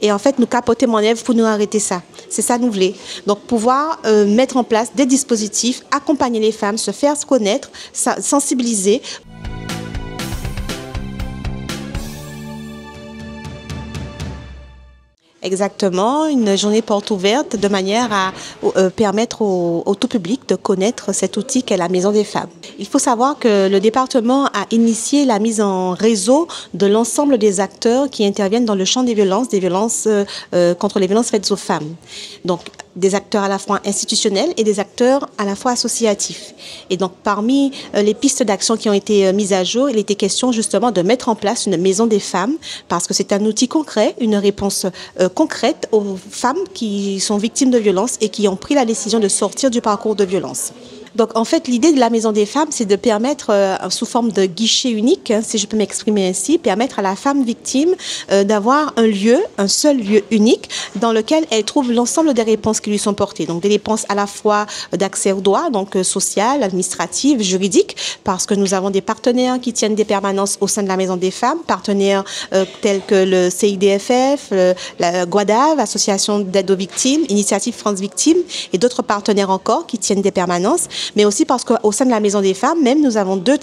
Et en fait, nous capoter mon œuvre pour nous arrêter ça. C'est ça nous voulons. Donc, pouvoir mettre en place des dispositifs, accompagner les femmes, se faire connaître, sensibiliser. Exactement, une journée porte ouverte de manière à permettre au tout public de connaître cet outil qu'est la Maison des femmes. Il faut savoir que le département a initié la mise en réseau de l'ensemble des acteurs qui interviennent dans le champ des violences contre les violences faites aux femmes. Donc, des acteurs à la fois institutionnels et des acteurs à la fois associatifs. Et donc, parmi les pistes d'action qui ont été mises à jour, il était question justement de mettre en place une maison des femmes parce que c'est un outil concret, une réponse concrète aux femmes qui sont victimes de violences et qui ont pris la décision de sortir du parcours de violence. Donc, en fait, l'idée de la Maison des femmes, c'est de permettre, sous forme de guichet unique, si je peux m'exprimer ainsi, permettre à la femme victime d'avoir un lieu, un seul lieu unique, dans lequel elle trouve l'ensemble des réponses qui lui sont portées. Donc, des réponses à la fois d'accès aux droits, donc sociales, administratives, juridiques, parce que nous avons des partenaires qui tiennent des permanences au sein de la Maison des femmes, partenaires tels que le CIDFF, la GUADAV, Association d'aide aux victimes, Initiative France Victimes, et d'autres partenaires encore qui tiennent des permanences. Mais aussi parce qu'au sein de la Maison des femmes, même nous avons deux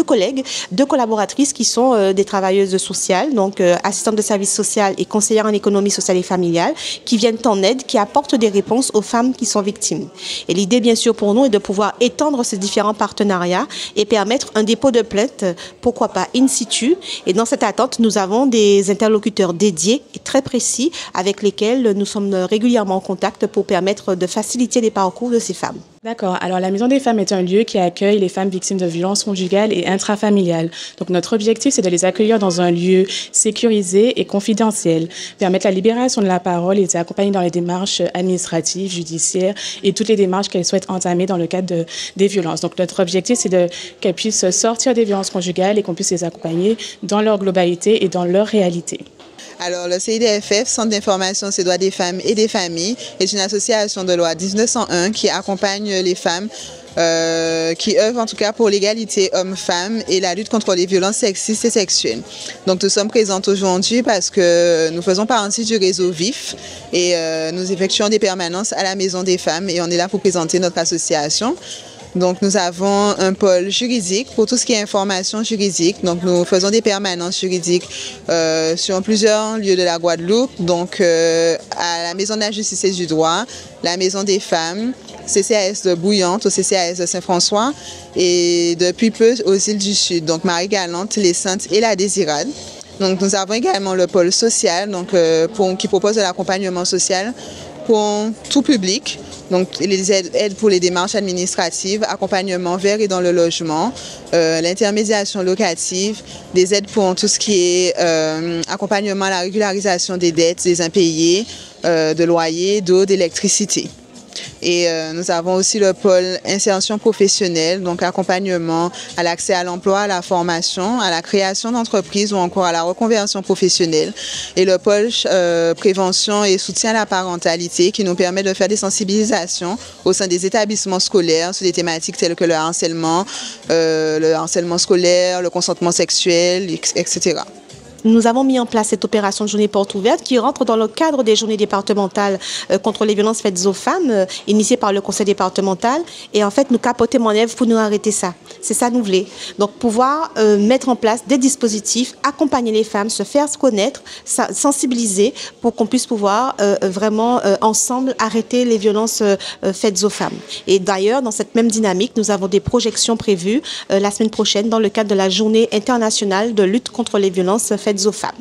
collègues, deux collaboratrices qui sont des travailleuses sociales, donc assistantes de service social et conseillères en économie sociale et familiale, qui viennent en aide, qui apportent des réponses aux femmes qui sont victimes. Et l'idée, bien sûr, pour nous, est de pouvoir étendre ces différents partenariats et permettre un dépôt de plainte, pourquoi pas in situ. Et dans cette attente, nous avons des interlocuteurs dédiés et très précis avec lesquels nous sommes régulièrement en contact pour permettre de faciliter les parcours de ces femmes. D'accord. Alors, la Maison des femmes est un lieu qui accueille les femmes victimes de violences conjugales et intrafamiliales. Donc, notre objectif, c'est de les accueillir dans un lieu sécurisé et confidentiel, permettre la libération de la parole et les accompagner dans les démarches administratives, judiciaires et toutes les démarches qu'elles souhaitent entamer dans le cadre des violences. Donc, notre objectif, c'est qu'elles puissent sortir des violences conjugales et qu'on puisse les accompagner dans leur globalité et dans leur réalité. Alors, le CIDFF, Centre d'information sur les droits des femmes et des familles, est une association de loi 1901 qui accompagne les femmes qui œuvrent en tout cas pour l'égalité hommes-femmes et la lutte contre les violences sexistes et sexuelles. Donc nous sommes présentes aujourd'hui parce que nous faisons partie du réseau VIF et nous effectuons des permanences à la Maison des femmes et on est là pour présenter notre association. Donc, nous avons un pôle juridique pour tout ce qui est information juridique. Donc, nous faisons des permanences juridiques sur plusieurs lieux de la Guadeloupe. Donc, à la Maison de la Justice et du Droit, la Maison des femmes, CCAS de Bouillante, au CCAS de Saint-François et depuis peu aux îles du Sud. Donc, Marie-Galante, les Saintes et la Désirade. Donc, nous avons également le pôle social donc, qui propose de l'accompagnement social pour tout public. Donc, les aides pour les démarches administratives, accompagnement vers et dans le logement, l'intermédiation locative, des aides pour tout ce qui est accompagnement à la régularisation des dettes, des impayés, de loyers, d'eau, d'électricité. Et nous avons aussi le pôle insertion professionnelle, donc accompagnement à l'accès à l'emploi, à la formation, à la création d'entreprises ou encore à la reconversion professionnelle. Et le pôle prévention et soutien à la parentalité qui nous permet de faire des sensibilisations au sein des établissements scolaires sur des thématiques telles que le harcèlement scolaire, le consentement sexuel, etc. Nous avons mis en place cette opération de journée porte ouverte qui rentre dans le cadre des journées départementales contre les violences faites aux femmes, initiées par le conseil départemental. Et en fait, nous capoter mon œuvre pour nous arrêter ça. C'est ça nous voulons. Donc, pouvoir mettre en place des dispositifs, accompagner les femmes, se faire connaître, sensibiliser pour qu'on puisse pouvoir vraiment ensemble arrêter les violences faites aux femmes. Et d'ailleurs, dans cette même dynamique, nous avons des projections prévues la semaine prochaine dans le cadre de la journée internationale de lutte contre les violences faites aux femmes.